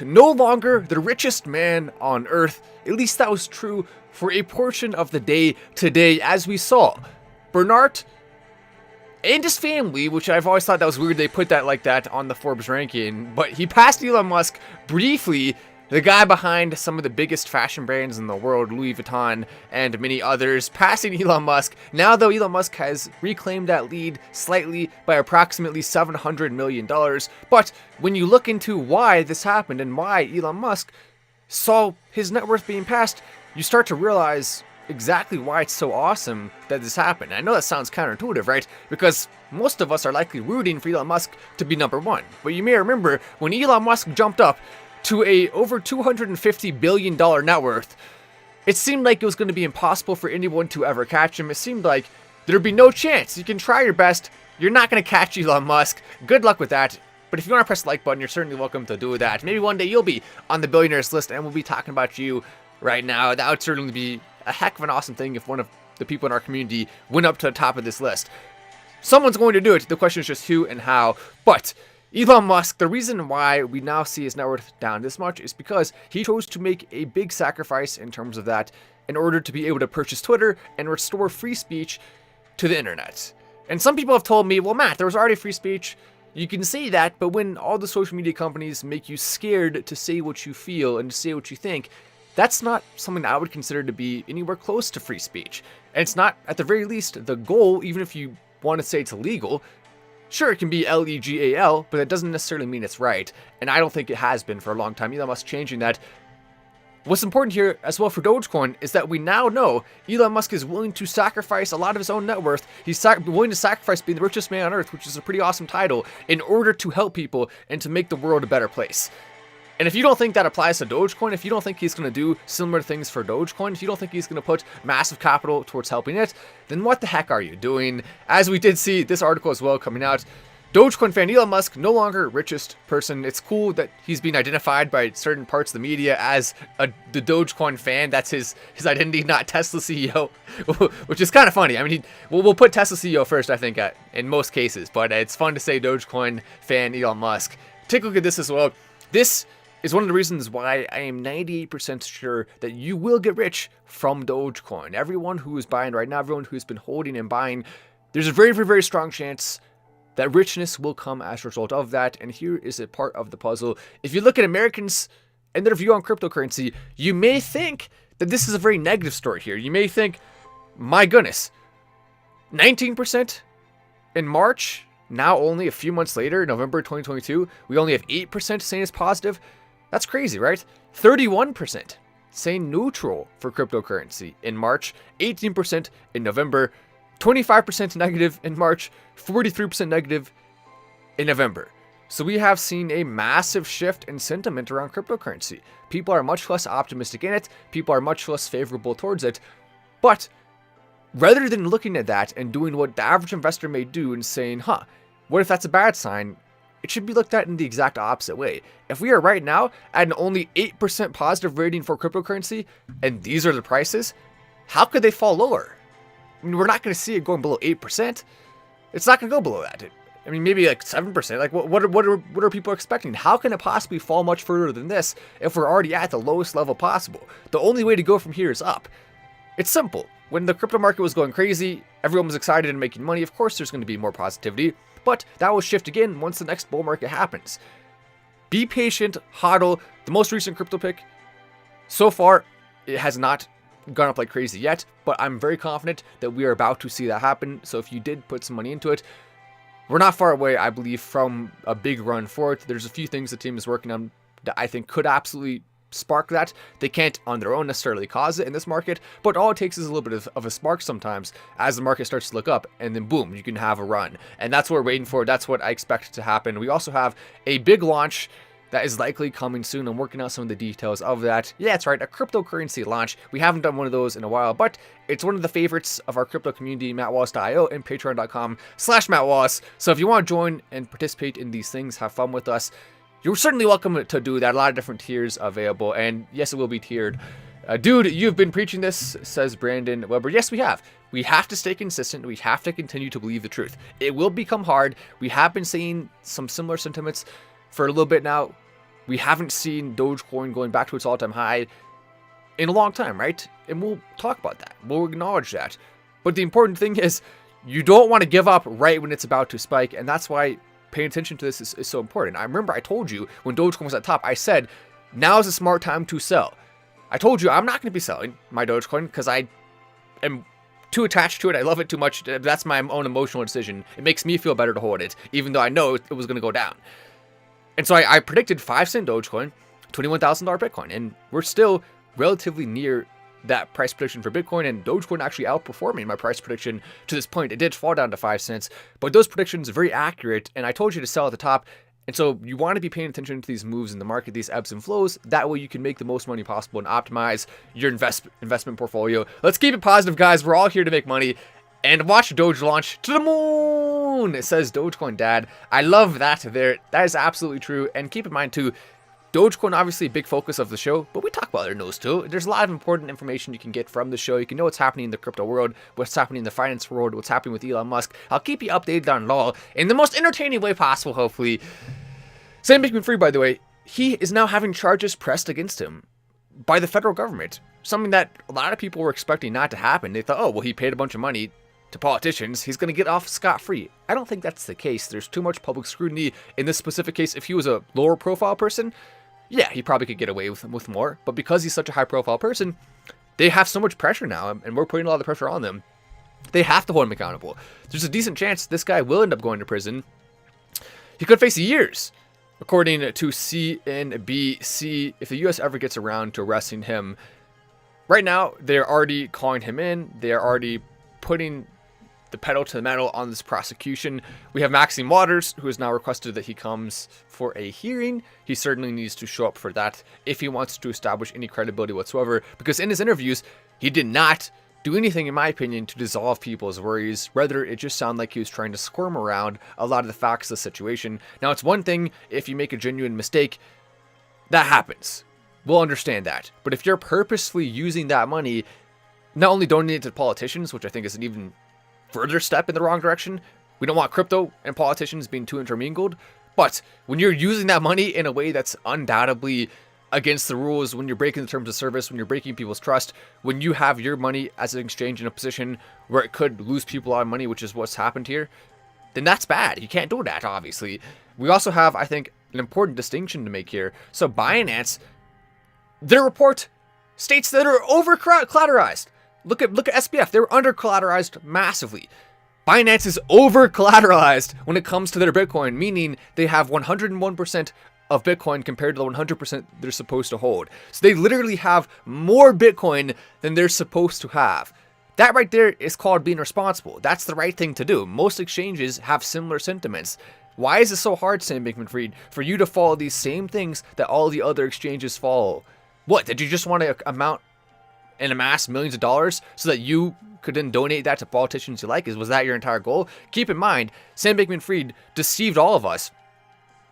Musk no longer the richest man on earth. At least that was true for a portion of the day today, as we saw Bernard and his family, which I've always thought that was weird they put that like that on the Forbes ranking, but he passed Elon Musk briefly, the guy behind some of the biggest fashion brands in the world, Louis Vuitton and many others, passing Elon Musk. Now though, Elon Musk has reclaimed that lead slightly by approximately $700 million. But when you look into why this happened and why Elon Musk saw his net worth being passed, you start to realize exactly why it's so awesome that this happened. I know that sounds counterintuitive, right? Because most of us are likely rooting for Elon Musk to be number one. But you may remember when Elon Musk jumped up to a over $250 billion net worth, it seemed like it was going to be impossible for anyone to ever catch him. It seemed like there'd be no chance. You can try your best. You're not going to catch Elon Musk. Good luck with that. But if you want to press the like button, you're certainly welcome to do that. Maybe one day you'll be on the billionaires list and we'll be talking about you right now. That would certainly be a heck of an awesome thing if one of the people in our community went up to the top of this list. Someone's going to do it. The question is just who and how. But Elon Musk, the reason why we now see his net worth down this much is because he chose to make a big sacrifice in terms of that in order to be able to purchase Twitter and restore free speech to the internet. And some people have told me, well, Matt, there was already free speech. You can say that, but when all the social media companies make you scared to say what you feel and to say what you think, that's not something I would consider to be anywhere close to free speech. And it's not, at the very least, the goal, even if you want to say it's illegal. Sure, it can be legal, but that doesn't necessarily mean it's right. And I don't think it has been for a long time. Elon Musk changing that. What's important here as well for Dogecoin is that we now know Elon Musk is willing to sacrifice a lot of his own net worth. He's willing to sacrifice being the richest man on earth, which is a pretty awesome title, in order to help people and to make the world a better place. And if you don't think that applies to Dogecoin, if you don't think he's going to do similar things for Dogecoin, if you don't think he's going to put massive capital towards helping it, then what the heck are you doing? As we did see this article as well coming out, Dogecoin fan Elon Musk no longer richest person. It's cool that he's being identified by certain parts of the media as the Dogecoin fan. That's his identity, not Tesla CEO, which is kind of funny. I mean, we'll put Tesla CEO first, I think, in most cases, but it's fun to say Dogecoin fan Elon Musk. Take a look at this as well. This is one of the reasons why I am 98% sure that you will get rich from Dogecoin. Everyone who is buying right now, everyone who's been holding and buying, there's a very, very, very strong chance that richness will come as a result of that. And here is a part of the puzzle. If you look at Americans and their view on cryptocurrency, you may think that this is a very negative story here. You may think, my goodness, 19% in March, now only a few months later, November 2022, we only have 8% saying it's positive. That's crazy, right? 31% saying neutral for cryptocurrency in March, 18% in November, 25% negative in March, 43% negative in November. So we have seen a massive shift in sentiment around cryptocurrency. People are much less optimistic in it. People are much less favorable towards it. But rather than looking at that and doing what the average investor may do and saying, what if that's a bad sign? It should be looked at in the exact opposite way. If we are right now at an only 8% positive rating for cryptocurrency, and these are the prices, how could they fall lower? I mean, we're not going to see it going below 8%. It's not going to go below that. I mean, maybe like 7%. Like, what are people expecting? How can it possibly fall much further than this if we're already at the lowest level possible? The only way to go from here is up. It's simple. When the crypto market was going crazy, everyone was excited and making money. Of course, there's going to be more positivity. But that will shift again once the next bull market happens. Be patient, hodl. The most recent crypto pick, so far, it has not gone up like crazy yet, but I'm very confident that we are about to see that happen. So if you did put some money into it, we're not far away, I believe, from a big run for it. There's a few things the team is working on that I think could absolutely spark that. They can't on their own necessarily cause it in this market, but all it takes is a little bit of a spark sometimes as the market starts to look up, and then boom, you can have a run. And that's what we're waiting for. That's what I expect to happen. We also have a big launch that is likely coming soon. I'm working out some of the details of that. Yeah, that's right, a cryptocurrency launch. We haven't done one of those in a while, but it's one of the favorites of our crypto community, mattwallace.io, and patreon.com/mattwallace. So if you want to join and participate in these things, have fun with us, you're certainly welcome to do that. A lot of different tiers available, and yes, it will be tiered. Dude, you've been preaching this, says Brandon Weber. Yes, we have. We have to stay consistent. We have to continue to believe the truth. It will become hard. We have been seeing some similar sentiments for a little bit now. We haven't seen Dogecoin going back to its all-time high in a long time, right? And we'll talk about that. We'll acknowledge that. But the important thing is you don't want to give up right when it's about to spike, and that's why paying attention to this is so important. I remember I told you when Dogecoin was at top, I said, now is a smart time to sell. I told you I'm not going to be selling my Dogecoin because I am too attached to it. I love it too much. That's my own emotional decision. It makes me feel better to hold it, even though I know it was going to go down. And so I predicted 5-cent Dogecoin, $21,000 Bitcoin, and we're still relatively near that price prediction for Bitcoin, and Dogecoin actually outperforming my price prediction to this point. It did fall down to 5 cents, but those predictions are very accurate, and I told you to sell at the top. And so you want to be paying attention to these moves in the market, these ebbs and flows. That way you can make the most money possible and optimize your investment portfolio. Let's keep it positive, guys. We're all here to make money. And watch Doge launch to the moon. It says Dogecoin dad. I love that there. That is absolutely true. And keep in mind too, Dogecoin obviously a big focus of the show, but we talk about other news too. There's a lot of important information you can get from the show. You can know what's happening in the crypto world, what's happening in the finance world, what's happening with Elon Musk. I'll keep you updated on it all in the most entertaining way possible, hopefully. Sam Bankman-Fried, by the way, he is now having charges pressed against him by the federal government. Something that a lot of people were expecting not to happen. They thought, oh, well, he paid a bunch of money to politicians. He's going to get off scot-free. I don't think that's the case. There's too much public scrutiny in this specific case. If he was a lower profile person, yeah, he probably could get away with more. But because he's such a high profile person, they have so much pressure now, and we're putting a lot of pressure on them. They have to hold him accountable. There's a decent chance this guy will end up going to prison. He could face years, according to CNBC, if the U.S. ever gets around to arresting him. Right now, they're already calling him in. They're already putting the pedal to the metal on this prosecution. We have Maxine Waters, who has now requested that he comes for a hearing. He certainly needs to show up for that if he wants to establish any credibility whatsoever, because in his interviews, he did not do anything, in my opinion, to dissolve people's worries. Rather, it just sounded like he was trying to squirm around a lot of the facts of the situation. Now, it's one thing if you make a genuine mistake. That happens. We'll understand that. But if you're purposefully using that money, not only donating it to politicians, which I think is an even further step in the wrong direction. We don't want crypto and politicians being too intermingled. But when you're using that money in a way that's undoubtedly against the rules, when you're breaking the terms of service, when you're breaking people's trust, when you have your money as an exchange in a position where it could lose people a lot of money, which is what's happened here, then that's bad. You can't do that, obviously. We also have, I think, an important distinction to make here. So Binance, their report states that are over-collateralized. Look at SBF. They're under-collateralized massively. Binance is over-collateralized when it comes to their Bitcoin, meaning they have 101% of Bitcoin compared to the 100% they're supposed to hold. So they literally have more Bitcoin than they're supposed to have. That right there is called being responsible. That's the right thing to do. Most exchanges have similar sentiments. Why is it so hard, Sam Bankman-Fried, for you to follow these same things that all the other exchanges follow? What, did you just want to amass millions of dollars so that you could then donate that to politicians you like? Was that your entire goal? Keep in mind, Sam Bankman-Fried deceived all of us.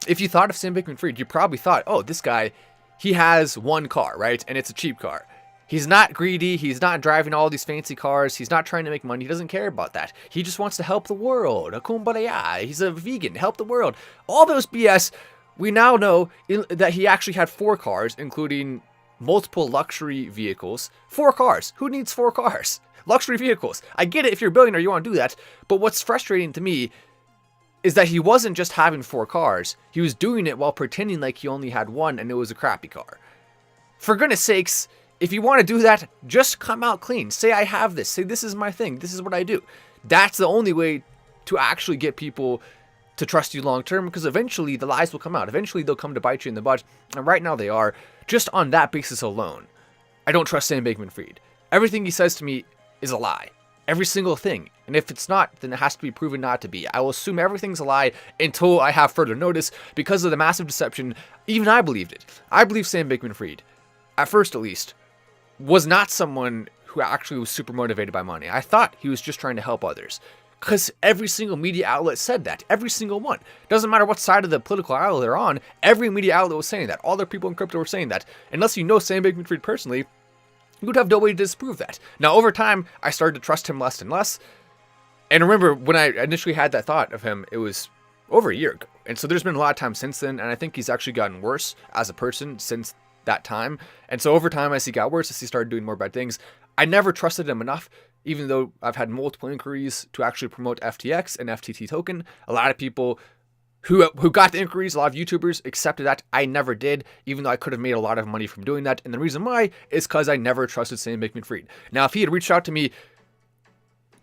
If you thought of Sam Bankman-Fried, you probably thought, oh, this guy, he has one car, right? And it's a cheap car. He's not greedy. He's not driving all these fancy cars. He's not trying to make money. He doesn't care about that. He just wants to help the world. A kumbaya. He's a vegan. Help the world. All those BS. We now know that he actually had 4 cars, including multiple luxury vehicles. 4 cars. Who needs 4 cars? Luxury vehicles. I get it. If you're a billionaire, you want to do that. But what's frustrating to me is that he wasn't just having 4 cars. He was doing it while pretending like he only had one and it was a crappy car. For goodness sakes, if you want to do that, just come out clean. Say, I have this. Say, this is my thing. This is what I do. That's the only way to actually get people to trust you long term, because eventually the lies will come out. Eventually they'll come to bite you in the butt. And right now they are. Just on that basis alone, I don't trust Sam Bankman-Fried. Everything he says to me is a lie. Every single thing. And if it's not, then it has to be proven not to be. I will assume everything's a lie until I have further notice. Because of the massive deception, even I believed it. I believe Sam Bankman-Fried, at first at least, was not someone who actually was super motivated by money. I thought he was just trying to help others. Because every single media outlet said that. Every single one. Doesn't matter what side of the political aisle they're on. Every media outlet was saying that. All the people in crypto were saying that. Unless you know Sam Bankman-Fried personally, you would have no way to disprove that. Now, over time, I started to trust him less and less. And remember, when I initially had that thought of him, it was over a year ago. And so there's been a lot of time since then, and I think he's actually gotten worse as a person since that time. And so over time, as he got worse, as he started doing more bad things, I never trusted him enough, even though I've had multiple inquiries to actually promote FTX and FTT token. A lot of people who got the inquiries, a lot of YouTubers accepted that. I never did, even though I could have made a lot of money from doing that. And the reason why is because I never trusted Sam Bankman-Fried. Now, if he had reached out to me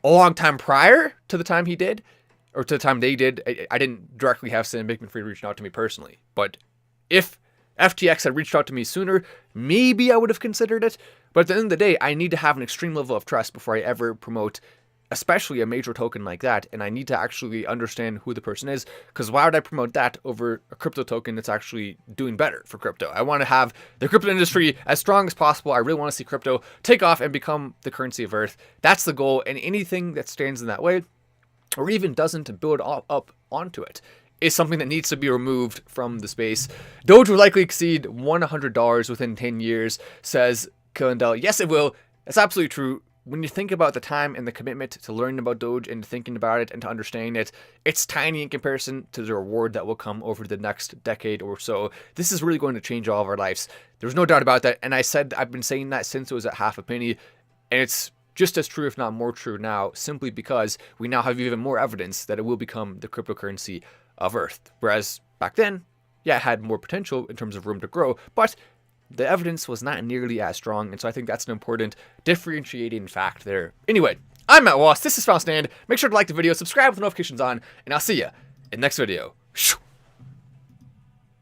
a long time prior to the time he did, or to the time they did, I didn't directly have Sam Bankman-Fried reaching out to me personally. But if FTX had reached out to me sooner, maybe I would have considered it. But at the end of the day, I need to have an extreme level of trust before I ever promote, especially a major token like that. And I need to actually understand who the person is, because why would I promote that over a crypto token that's actually doing better for crypto? I want to have the crypto industry as strong as possible. I really want to see crypto take off and become the currency of Earth. That's the goal. And anything that stands in that way, or even doesn't build up onto it, is something that needs to be removed from the space. Doge will likely exceed $100 within 10 years, says Kilendell. Yes, it will. That's absolutely true. When you think about the time and the commitment to learning about Doge and thinking about it and to understanding it, it's tiny in comparison to the reward that will come over the next decade or so. This is really going to change all of our lives. There's no doubt about that. And I've been saying that since it was at half a penny, and it's just as true, if not more true now, simply because we now have even more evidence that it will become the cryptocurrency of Earth. Whereas back then, yeah, it had more potential in terms of room to grow, but the evidence was not nearly as strong. And so I think that's an important differentiating fact there. Anyway, I'm Matt Wallace. This is Final Stand. Make sure to like the video, subscribe with notifications on, and I'll see you in the next video.